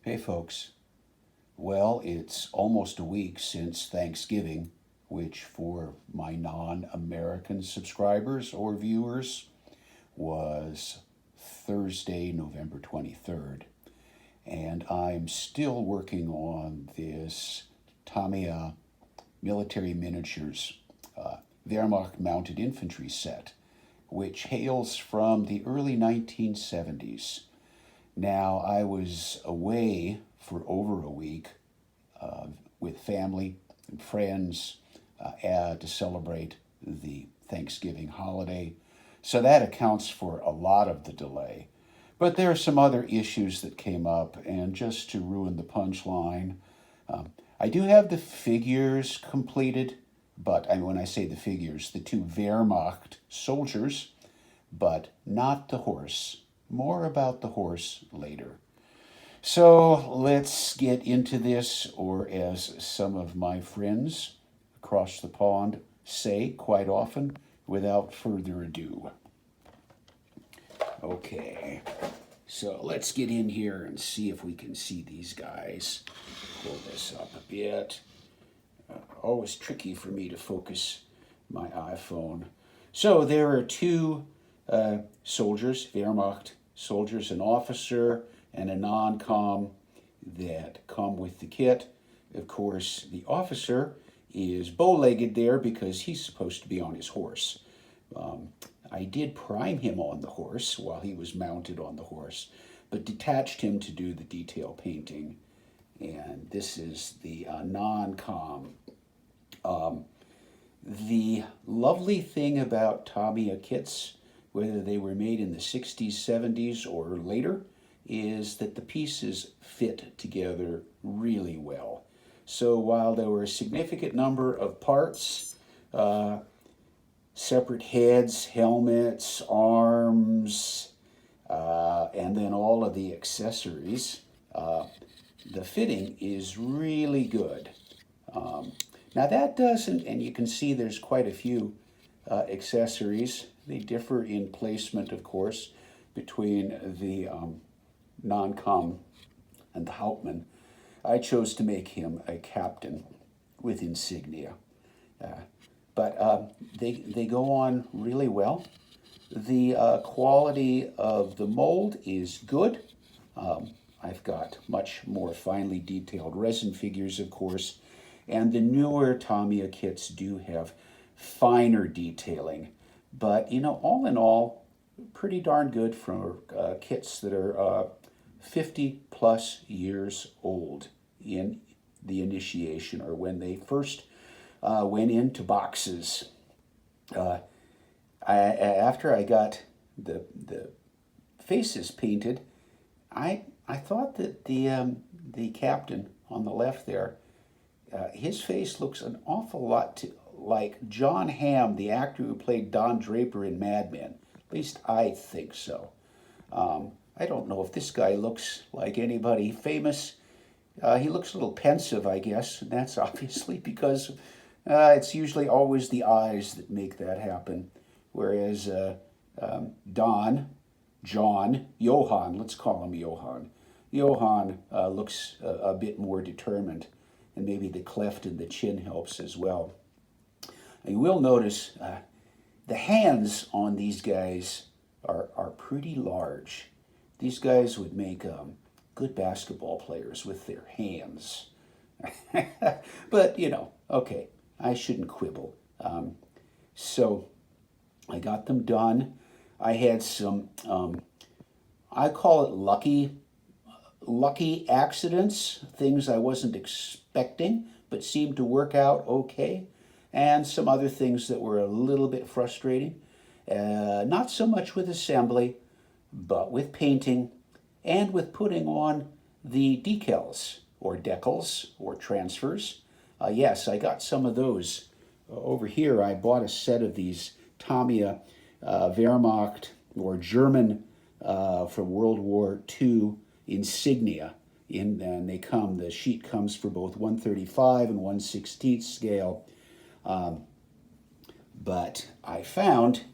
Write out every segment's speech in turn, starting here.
Hey folks, well, it's almost a week since Thanksgiving, which for my non American subscribers or viewers was Thursday, November 23rd. And I'm still working on this Tamiya military miniatures Wehrmacht mounted infantry set, which hails from the early 1970s. Now, I was away for over a week with family and friends to celebrate the Thanksgiving holiday. So that accounts for a lot of the delay. But there are some other issues that came up, and just to ruin the punchline, I do have the figures completed, but when I say the figures, the two Wehrmacht soldiers, but not the horse. More about the horse later. So let's get into this, or as some of my friends across the pond say quite often, without further ado. Okay, so let's get in here and see if we can see these guys. Pull this up a bit. Always tricky for me to focus my iPhone. So there are two soldiers, Wehrmacht soldiers, an officer and a non-com that come with the kit. Of course, the officer is bow-legged there because he's supposed to be on his horse. I did prime him on the horse while he was mounted on the horse, but detached him to do the detail painting. And this is the non-com. The lovely thing about Tamiya kits, whether they were made in the 60s, 70s, or later, is that the pieces fit together really well. So while there were a significant number of parts, separate heads, helmets, arms, and then all of the accessories, the fitting is really good. Now that doesn't, and you can see there's quite a few accessories. They differ in placement, of course, between the non-com and the Hauptmann. I chose to make him a captain with insignia. But they go on really well. The quality of the mold is good. I've got much more finely detailed resin figures, of course, and the newer Tamiya kits do have finer detailing. But, all in all, pretty darn good for kits that are 50 plus years old in the initiation, or when they first went into boxes. After I got the faces painted, I thought that the captain on the left there, his face looks an awful lot like John Hamm, the actor who played Don Draper in Mad Men. At least I think so. I don't know if this guy looks like anybody famous. He looks a little pensive, I guess, and that's obviously because it's usually always the eyes that make that happen. Whereas Johann, let's call him Johann. Johann looks a bit more determined, and maybe the cleft in the chin helps as well. You will notice the hands on these guys are pretty large. These guys would make good basketball players with their hands. But, okay, I shouldn't quibble. So I got them done. I had some, I call it lucky accidents, things I wasn't expecting, but seemed to work out okay, and some other things that were a little bit frustrating. Not so much with assembly, but with painting and with putting on the decals or decals or transfers. Yes, I got some of those. Over here, I bought a set of these Tamiya Wehrmacht or German from World War II insignia. And the sheet comes for both 135 and 1/16 scale. But I found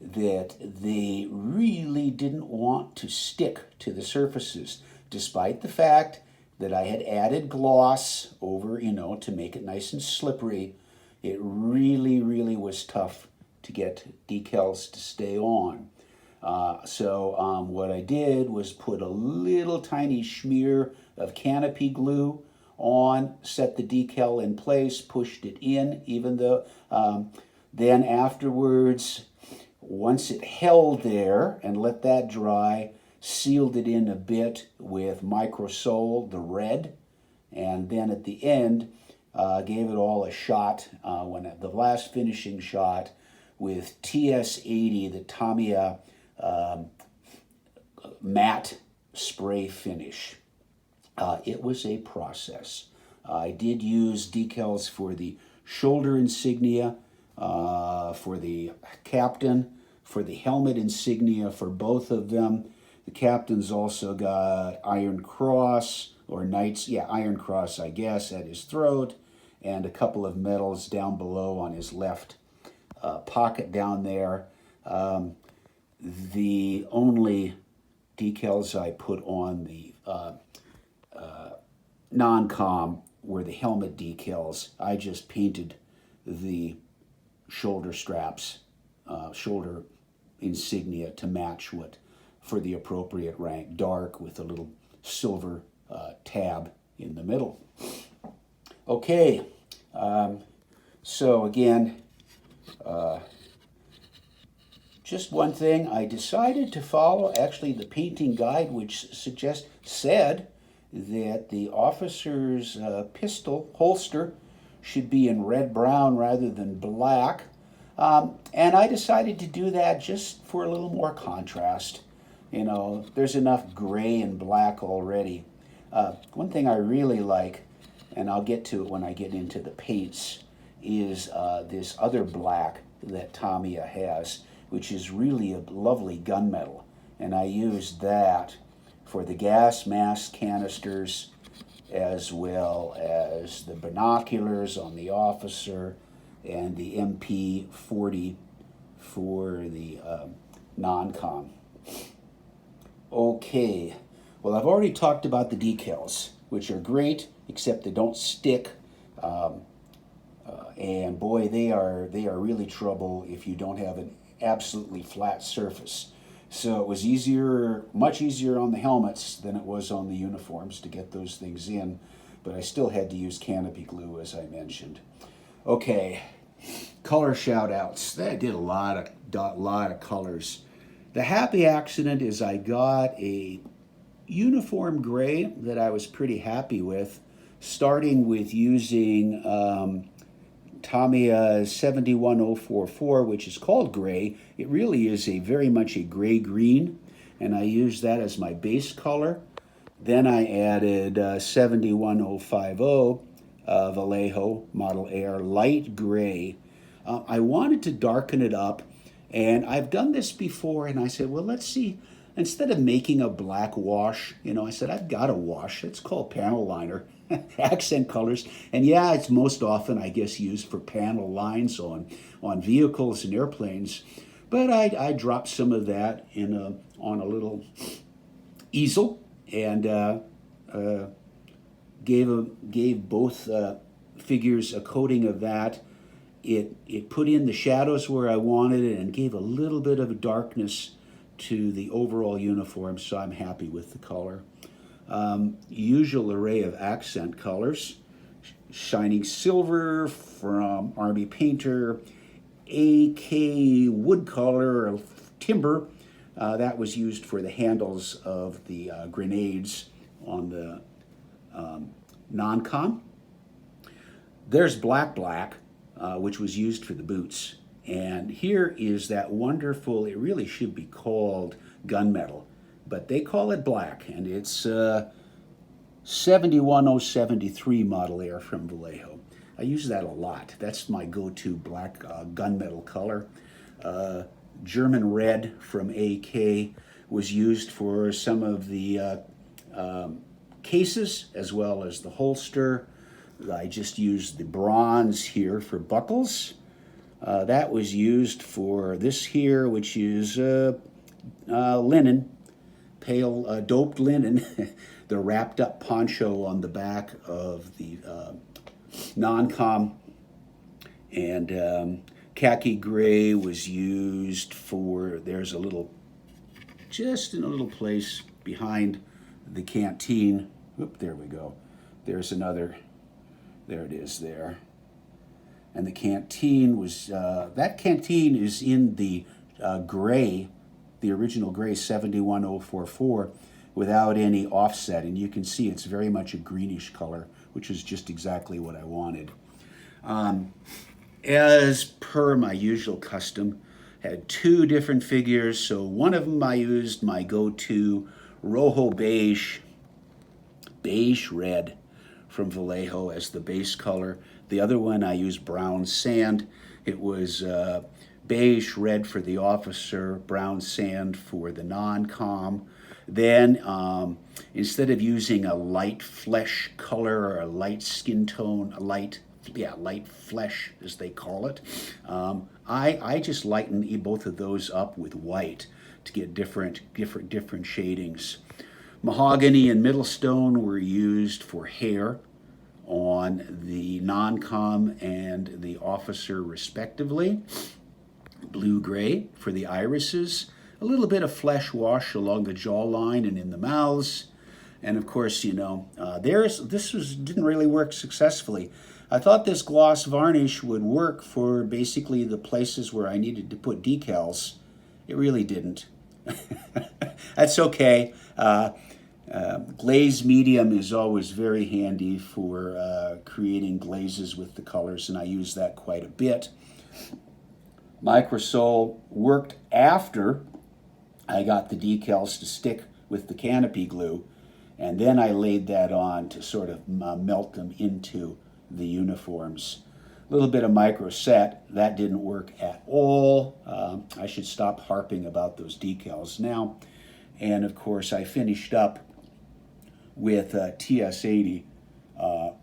that they really didn't want to stick to the surfaces. despite the fact that I had added gloss over, to make it nice and slippery, it really, really was tough to get decals to stay on. So what I did was put a little tiny smear of canopy glue on, set the decal in place, pushed it in, even though then afterwards, once it held there and let that dry, sealed it in a bit with Microsol, the red, and then at the end gave it all a shot, the last finishing shot with TS80, the Tamiya matte spray finish. It was a process. I did use decals for the shoulder insignia, for the captain, for the helmet insignia for both of them. The captain's also got Iron Cross, or Knights, Iron Cross, I guess, at his throat, and a couple of medals down below on his left pocket down there. The only decals I put on the non-com were the helmet decals. I just painted the shoulder straps, shoulder insignia to match what for the appropriate rank, dark with a little silver tab in the middle. Okay, so again, just one thing, I decided to follow actually the painting guide, which said that the officer's pistol holster should be in red-brown rather than black. And I decided to do that just for a little more contrast. There's enough gray and black already. One thing I really like, and I'll get to it when I get into the paints, is this other black that Tamiya has, which is really a lovely gunmetal. And I used that for the gas mask canisters, as well as the binoculars on the officer and the MP40 for the non-com. Okay, well, I've already talked about the decals, which are great, except they don't stick. And boy, they are really trouble if you don't have an absolutely flat surface. So it was much easier on the helmets than it was on the uniforms to get those things in, but I still had to use canopy glue, as I mentioned. Okay, color shout-outs. I did a lot of colors. The happy accident is I got a uniform gray that I was pretty happy with, starting with using Tamiya 71044, which is called gray. It really is very much a gray-green, and I used that as my base color. Then I added 71050 Vallejo Model Air light gray. I wanted to darken it up, and I've done this before, and I said, well, let's see. Instead of making a black wash, I said, I've got a wash. It's called panel liner. Accent colors, and it's most often, I guess, used for panel lines on vehicles and airplanes. But I dropped some of that on a little easel and gave both figures a coating of that. It put in the shadows where I wanted it and gave a little bit of darkness to the overall uniform. So I'm happy with the color. Usual array of accent colors: shining silver from Army Painter, AK wood color or timber, that was used for the handles of the grenades on the non-com. There's black, which was used for the boots. And here is that wonderful, it really should be called gunmetal, but they call it black, and it's 71073 Model Air from Vallejo. I use that a lot. That's my go-to black gunmetal color. German red from AK was used for some of the cases as well as the holster. I just used the bronze here for buckles. That was used for this here, which is linen. pale doped linen, the wrapped up poncho on the back of the non-com, and khaki gray was used for, there's a little, just in a little place behind the canteen. Oop, there we go. There's another, there it is there. And the canteen was, that canteen is in the gray, the original gray 71044 without any offset. And you can see it's very much a greenish color, which is just exactly what I wanted. As per my usual custom, had two different figures. So one of them I used my go-to Rojo beige red from Vallejo as the base color. The other one I used brown sand. It was beige red for the officer, brown sand for the non-com. Then instead of using a light flesh color or a light skin tone, light flesh as they call it, I just lighten both of those up with white to get different shadings. Mahogany and Middlestone were used for hair on the non-com and the officer respectively. Blue-gray for the irises, a little bit of flesh wash along the jawline and in the mouths. And of course, you know, didn't really work successfully. I thought this gloss varnish would work for basically the places where I needed to put decals. It really didn't. That's okay. Glaze medium is always very handy for creating glazes with the colors, and I use that quite a bit. Microsol worked after I got the decals to stick with the canopy glue, and then I laid that on to sort of melt them into the uniforms. A little bit of microset, that didn't work at all. I should stop harping about those decals now. And of course, I finished up with TS80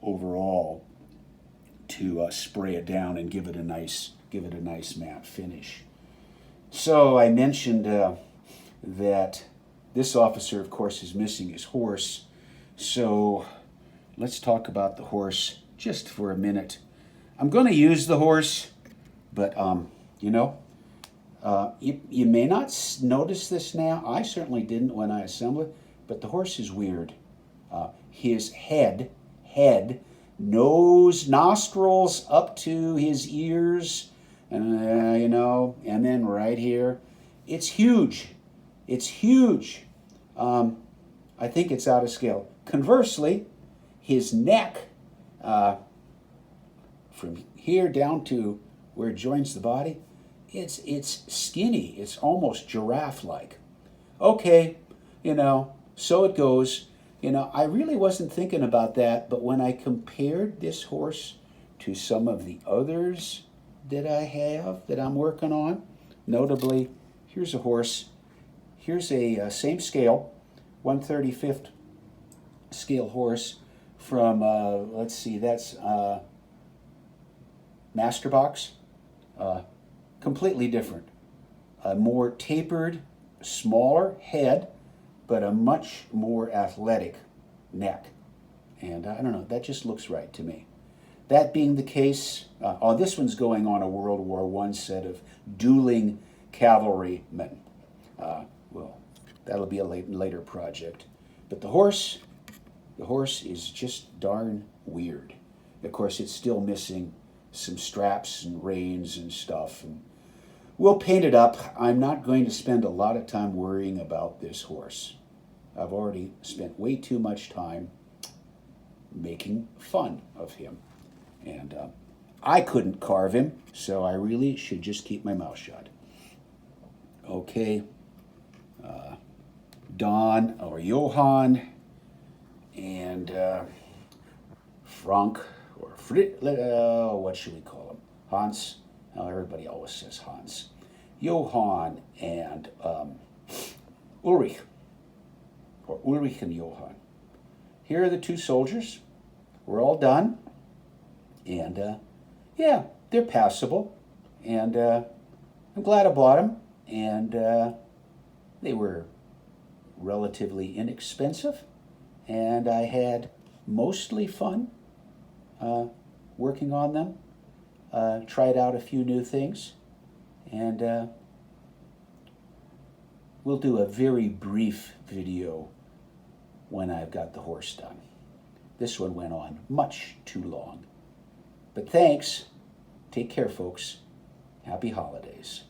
overall to spray it down and give it a nice matte finish. So I mentioned that this officer, of course, is missing his horse. So let's talk about the horse just for a minute. I'm going to use the horse, but you know, you may not notice this now. I certainly didn't when I assembled it, but the horse is weird. His head, nose, nostrils up to his ears, you know, and then right here, it's huge. It's huge. I think it's out of scale. Conversely, his neck, from here down to where it joins the body, it's skinny. It's almost giraffe-like. Okay, you know, so it goes. You know, I really wasn't thinking about that, but when I compared this horse to some of the others that I have, that I'm working on, notably, here's a horse. Here's a same scale, 1/35th scale horse from, let's see, that's Masterbox. Completely different. A more tapered, smaller head, but a much more athletic neck. And I don't know, that just looks right to me. That being the case, this one's going on a World War I set of dueling cavalrymen. Well, that'll be a later project. But the horse is just darn weird. Of course, it's still missing some straps and reins and stuff. And we'll paint it up. I'm not going to spend a lot of time worrying about this horse. I've already spent way too much time making fun of him. And I couldn't carve him, so I really should just keep my mouth shut. Okay. Don, or Johann, and Frank, or Fritz, what should we call him? Hans? Oh, everybody always says Hans. Johann and Ulrich, or Ulrich and Johann. Here are the two soldiers. We're all done. And yeah, they're passable. And I'm glad I bought them. And they were relatively inexpensive, and I had mostly fun working on them. Tried out a few new things, and we'll do a very brief video when I've got the horse done. This one went on much too long. But thanks. Take care, folks. Happy holidays.